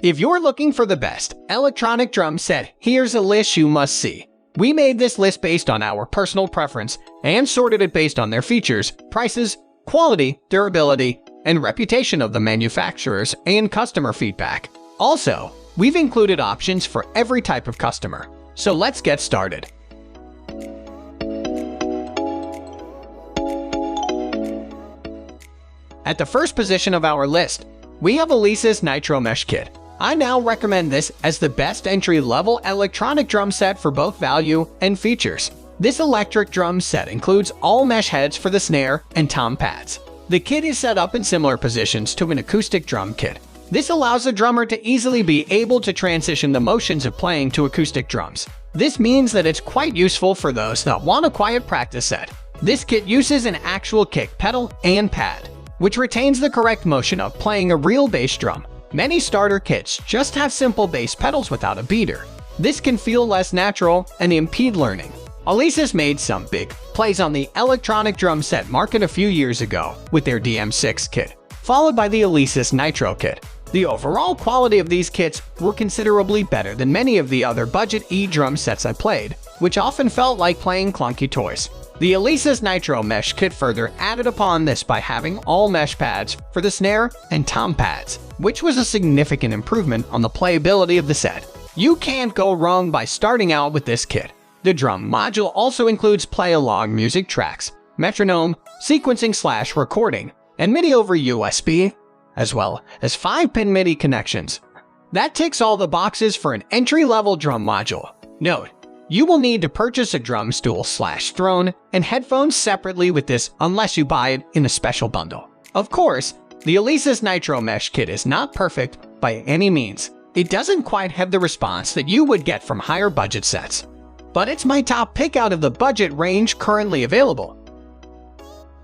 If you're looking for the best electronic drum set, here's a list you must see. We made this list based on our personal preference and sorted it based on their features, prices, quality, durability, and reputation of the manufacturers and customer feedback. Also, we've included options for every type of customer. So let's get started. At the first position of our list, we have Alesis Nitro Mesh Kit. I now recommend this as the best entry-level electronic drum set for both value and features. This electric drum set includes all mesh heads for the snare and tom pads. The kit is set up in similar positions to an acoustic drum kit. This allows the drummer to easily be able to transition the motions of playing to acoustic drums. This means that it's quite useful for those that want a quiet practice set. This kit uses an actual kick pedal and pad, which retains the correct motion of playing a real bass drum. Many starter kits just have simple bass pedals without a beater. This can feel less natural and impede learning. Alesis made some big plays on the electronic drum set market a few years ago with their DM6 kit, followed by the Alesis Nitro kit. The overall quality of these kits were considerably better than many of the other budget E-drum sets I played, which often felt like playing clunky toys. The Alesis Nitro Mesh Kit further added upon this by having all mesh pads for the snare and tom pads, which was a significant improvement on the playability of the set. You can't go wrong by starting out with this kit. The drum module also includes play-along music tracks, metronome, sequencing/recording, and MIDI over USB, as well as 5-pin MIDI connections. That ticks all the boxes for an entry-level drum module. Note: you will need to purchase a drum stool/throne and headphones separately with this unless you buy it in a special bundle. Of course, the Alesis Nitro Mesh Kit is not perfect by any means. It doesn't quite have the response that you would get from higher budget sets. But it's my top pick out of the budget range currently available.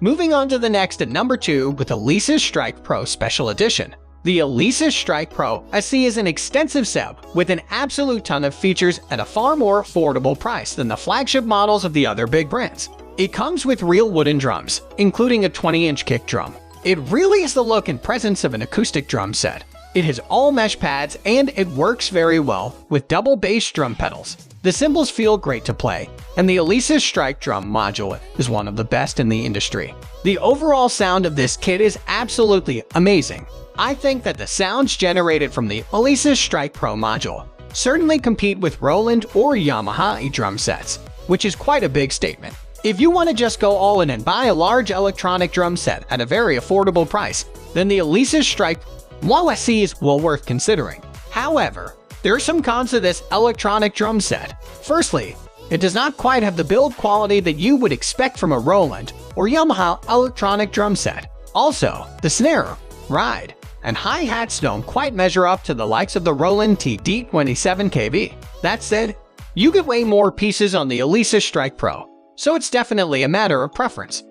Moving on to the next at number 2 with Alesis Strike Pro Special Edition. The Alesis Strike Pro SE is an extensive set with an absolute ton of features at a far more affordable price than the flagship models of the other big brands. It comes with real wooden drums, including a 20-inch kick drum. It really is the look and presence of an acoustic drum set. It has all mesh pads and it works very well with double bass drum pedals. The cymbals feel great to play, and the Alesis Strike drum module is one of the best in the industry. The overall sound of this kit is absolutely amazing. I think that the sounds generated from the Alesis Strike Pro module certainly compete with Roland or Yamaha drum sets, which is quite a big statement. If you want to just go all in and buy a large electronic drum set at a very affordable price, then the Alesis Strike Pro SE is well worth considering. However, there are some cons to this electronic drum set. Firstly, it does not quite have the build quality that you would expect from a Roland or Yamaha electronic drum set. Also, the snare, ride, and hi-hats don't quite measure up to the likes of the Roland TD-27KV. That said, you get way more pieces on the Alesis Strike Pro, so it's definitely a matter of preference.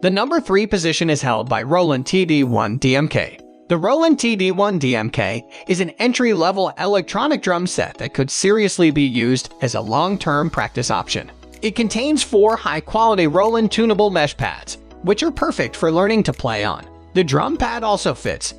The number 3 position is held by Roland TD-1K. The Roland TD-1K is an entry-level electronic drum set that could seriously be used as a long-term practice option. It contains 4 high-quality Roland tunable mesh pads, which are perfect for learning to play on. The drum pad also fits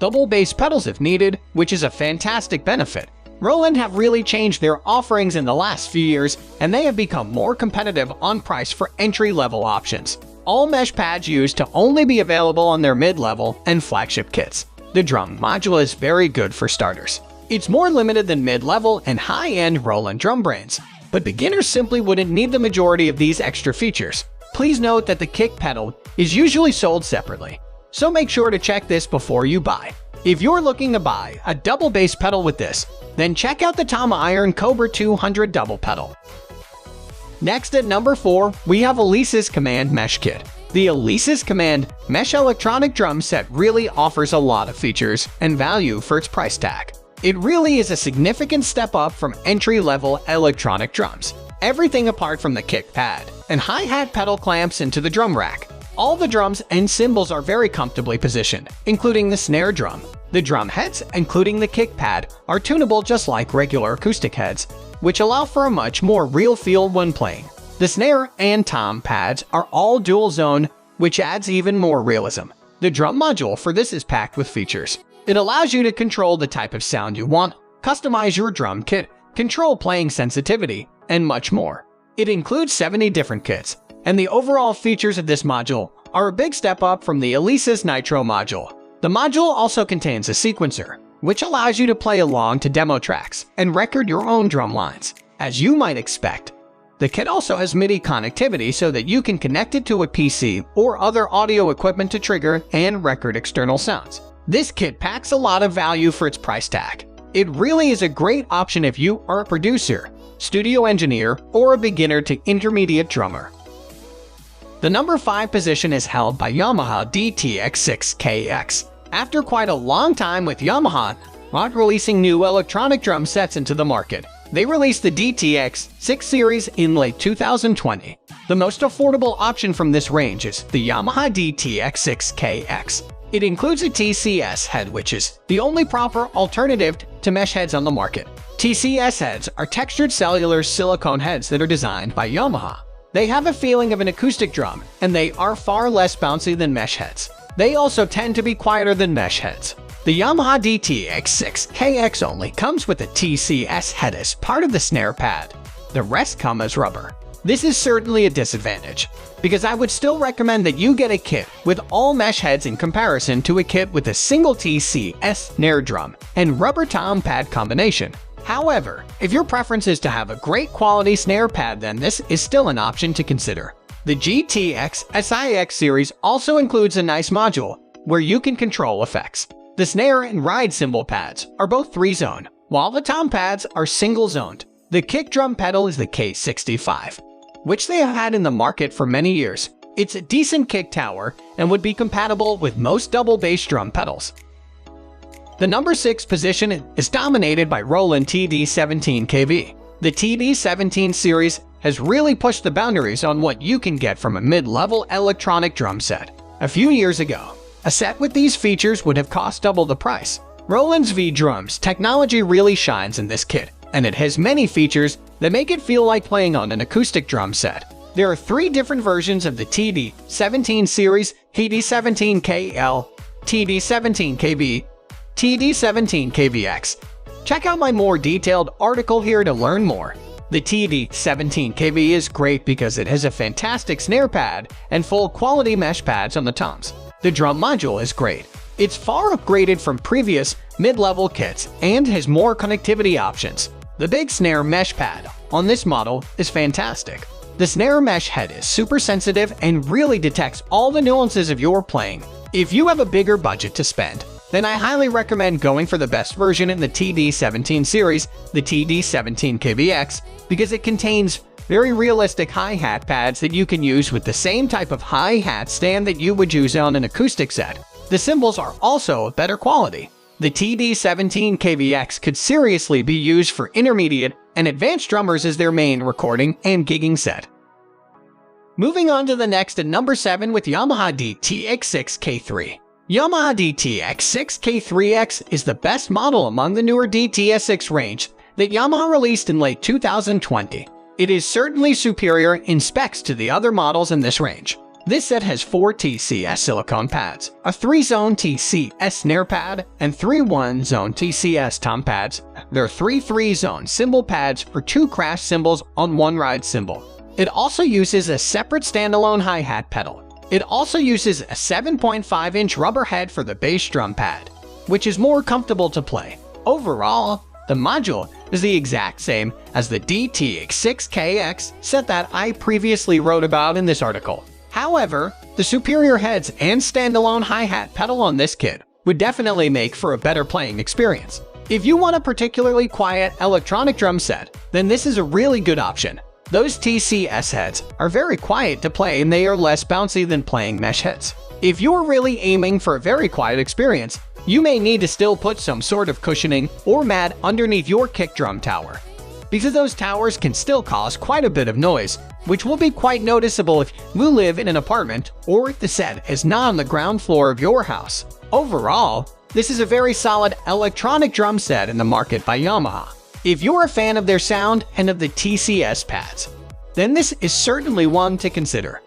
double bass pedals if needed, which is a fantastic benefit. Roland have really changed their offerings in the last few years, and they have become more competitive on price for entry-level options. All mesh pads used to only be available on their mid-level and flagship kits. The drum module is very good for starters. It's more limited than mid-level and high-end Roland drum brands, but beginners simply wouldn't need the majority of these extra features. Please note that the kick pedal is usually sold separately, so make sure to check this before you buy. If you're looking to buy a double bass pedal with this, then check out the Tom Iron Cobra 200 double pedal. Next at number 4, we have Alesis Command Mesh Kit. The Alesis Command Mesh electronic drum set really offers a lot of features and value for its price tag. It really is a significant step up from entry-level electronic drums. Everything apart from the kick pad and hi-hat pedal clamps into the drum rack. All the drums and cymbals are very comfortably positioned, including the snare drum. The drum heads, including the kick pad, are tunable just like regular acoustic heads, which allow for a much more real feel when playing. The snare and tom pads are all dual zone, which adds even more realism. The drum module for this is packed with features. It allows you to control the type of sound you want, customize your drum kit, control playing sensitivity, and much more. It includes 70 different kits, and the overall features of this module are a big step up from the Alesis Nitro module. The module also contains a sequencer, which allows you to play along to demo tracks and record your own drum lines, as you might expect. The kit also has MIDI connectivity so that you can connect it to a PC or other audio equipment to trigger and record external sounds. This kit packs a lot of value for its price tag. It really is a great option if you are a producer, studio engineer, or a beginner to intermediate drummer. The number 5 position is held by Yamaha DTX6K-X. After quite a long time with Yamaha not releasing new electronic drum sets into the market, they released the DTX6 series in late 2020. The most affordable option from this range is the Yamaha DTX6K-X. It includes a TCS head, which is the only proper alternative to mesh heads on the market. TCS heads are textured cellular silicone heads that are designed by Yamaha. They have a feeling of an acoustic drum, and they are far less bouncy than mesh heads. They also tend to be quieter than mesh heads. The Yamaha DTX6K-X only comes with a TCS head as part of the snare pad. The rest come as rubber. This is certainly a disadvantage, because I would still recommend that you get a kit with all mesh heads in comparison to a kit with a single TCS snare drum and rubber tom pad combination. However, if your preference is to have a great quality snare pad, then this is still an option to consider. The GTX6K series also includes a nice module where you can control effects. The snare and ride cymbal pads are both 3-zone, while the tom pads are single-zoned. The kick drum pedal is the K65, which they have had in the market for many years. It's a decent kick tower and would be compatible with most double bass drum pedals. The number 6 position is dominated by Roland TD-17KV. The TD-17 series has really pushed the boundaries on what you can get from a mid-level electronic drum set. A few years ago, a set with these features would have cost double the price. Roland's V-Drums technology really shines in this kit, and it has many features that make it feel like playing on an acoustic drum set. There are 3 different versions of the TD-17 series: TD-17KL, TD-17KV, TD-17KV-X. Check out my more detailed article here to learn more. The TD-17KV is great because it has a fantastic snare pad and full quality mesh pads on the toms. The drum module is great. It's far upgraded from previous mid-level kits and has more connectivity options. The big snare mesh pad on this model is fantastic. The snare mesh head is super sensitive and really detects all the nuances of your playing. If you have a bigger budget to spend, then I highly recommend going for the best version in the TD-17 series, the TD-17KV-X, because it contains very realistic hi-hat pads that you can use with the same type of hi-hat stand that you would use on an acoustic set. The cymbals are also of better quality. The TD-17KV-X could seriously be used for intermediate and advanced drummers as their main recording and gigging set. Moving on to the next at number 7 with Yamaha DTX6K3. Yamaha DTX6K3X is the best model among the newer DTS6 range that Yamaha released in late 2020. It is certainly superior in specs to the other models in this range. This set has 4 TCS silicone pads, a 3-zone TCS snare pad, and 3 1-zone TCS tom pads. There are 3 3-zone cymbal pads for 2 crash cymbals on 1 ride cymbal. It also uses a separate standalone hi-hat pedal. It also uses a 7.5-inch rubber head for the bass drum pad, which is more comfortable to play. Overall, the module is the exact same as the DTX6K-X set that I previously wrote about in this article. However, the superior heads and standalone hi-hat pedal on this kit would definitely make for a better playing experience. If you want a particularly quiet electronic drum set, then this is a really good option. Those TCS heads are very quiet to play and they are less bouncy than playing mesh heads. If you're really aiming for a very quiet experience, you may need to still put some sort of cushioning or mat underneath your kick drum tower, because those towers can still cause quite a bit of noise, which will be quite noticeable if you live in an apartment or if the set is not on the ground floor of your house. Overall, this is a very solid electronic drum set in the market by Yamaha. If you're a fan of their sound and of the TCS pads, then this is certainly one to consider.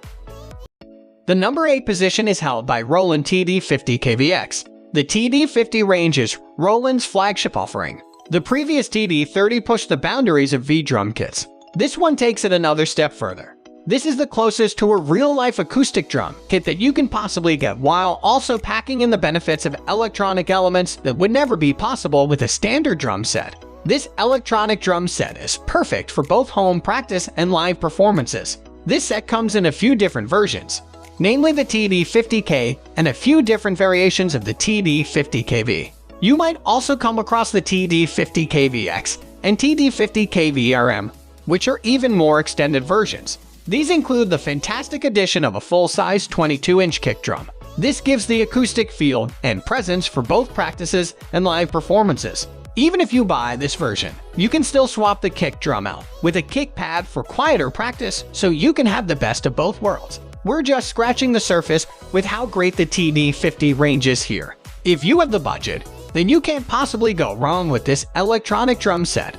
The number 8 position is held by Roland TD-50KV-X. The TD-50 range is Roland's flagship offering. The previous TD-30 pushed the boundaries of V-drum kits. This one takes it another step further. This is the closest to a real-life acoustic drum kit that you can possibly get, while also packing in the benefits of electronic elements that would never be possible with a standard drum set. This electronic drum set is perfect for both home practice and live performances. This set comes in a few different versions, namely the TD-50K and a few different variations of the TD-50KV. You might also come across the TD-50KV-X and TD-50KV-RM, which are even more extended versions. These include the fantastic addition of a full-size 22-inch kick drum. This gives the acoustic feel and presence for both practices and live performances. Even if you buy this version, you can still swap the kick drum out with a kick pad for quieter practice, so you can have the best of both worlds. We're just scratching the surface with how great the TD-50 range is here. If you have the budget, then you can't possibly go wrong with this electronic drum set.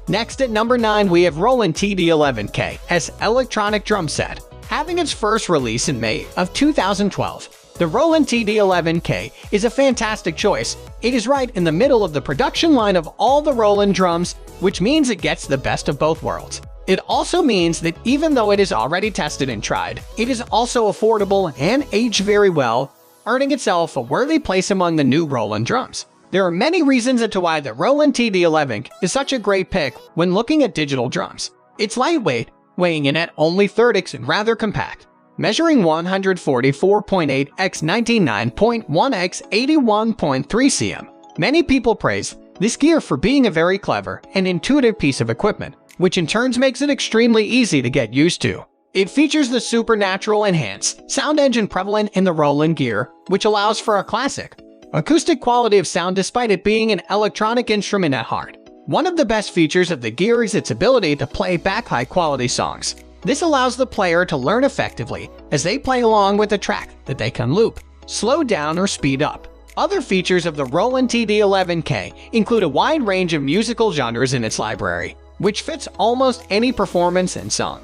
Next at number 9, we have Roland TD-11K-S electronic drum set. Having its first release in May of 2012, the Roland TD-11K is a fantastic choice. It is right in the middle of the production line of all the Roland drums, which means it gets the best of both worlds. It also means that even though it is already tested and tried, it is also affordable and aged very well, earning itself a worthy place among the new Roland drums. There are many reasons as to why the Roland TD-11K is such a great pick when looking at digital drums. It's lightweight, weighing in at only 30 and rather compact, measuring 144.8 x 99.1 x 81.3 cm. Many people praise this gear for being a very clever and intuitive piece of equipment, which in turn makes it extremely easy to get used to. It features the supernatural enhanced sound engine prevalent in the Roland gear, which allows for a classic acoustic quality of sound despite it being an electronic instrument at heart. One of the best features of the gear is its ability to play back high-quality songs. This allows the player to learn effectively as they play along with a track that they can loop, slow down, or speed up. Other features of the Roland TD-11K include a wide range of musical genres in its library, which fits almost any performance and song.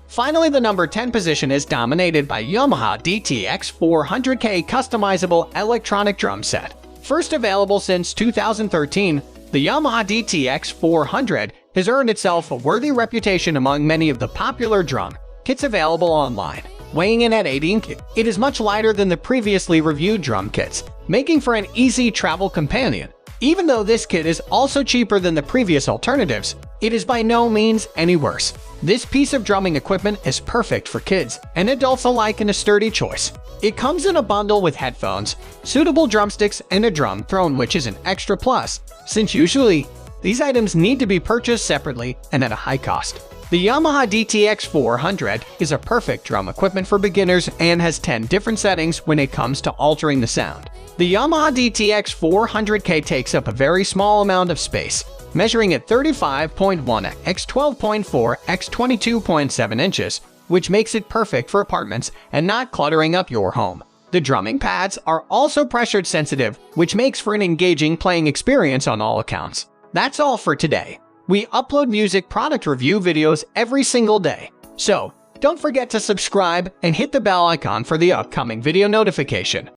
Finally, the number 10 position is dominated by Yamaha DTX400K customizable electronic drum set. First available since 2013, the Yamaha DTX400 has earned itself a worthy reputation among many of the popular drum kits available online. Weighing in at 18 kg, it is much lighter than the previously reviewed drum kits, making for an easy travel companion. Even though this kit is also cheaper than the previous alternatives, it is by no means any worse. This piece of drumming equipment is perfect for kids and adults alike in a sturdy choice. It comes in a bundle with headphones, suitable drumsticks, and a drum throne, which is an extra plus, since usually these items need to be purchased separately and at a high cost. The Yamaha DTX400 is a perfect drum equipment for beginners and has 10 different settings when it comes to altering the sound. The Yamaha DTX400K takes up a very small amount of space, measuring at 35.1 x 12.4 x 22.7 inches, which makes it perfect for apartments and not cluttering up your home. The drumming pads are also pressure sensitive, which makes for an engaging playing experience on all accounts. That's all for today. We upload music product review videos every single day, so don't forget to subscribe and hit the bell icon for the upcoming video notification.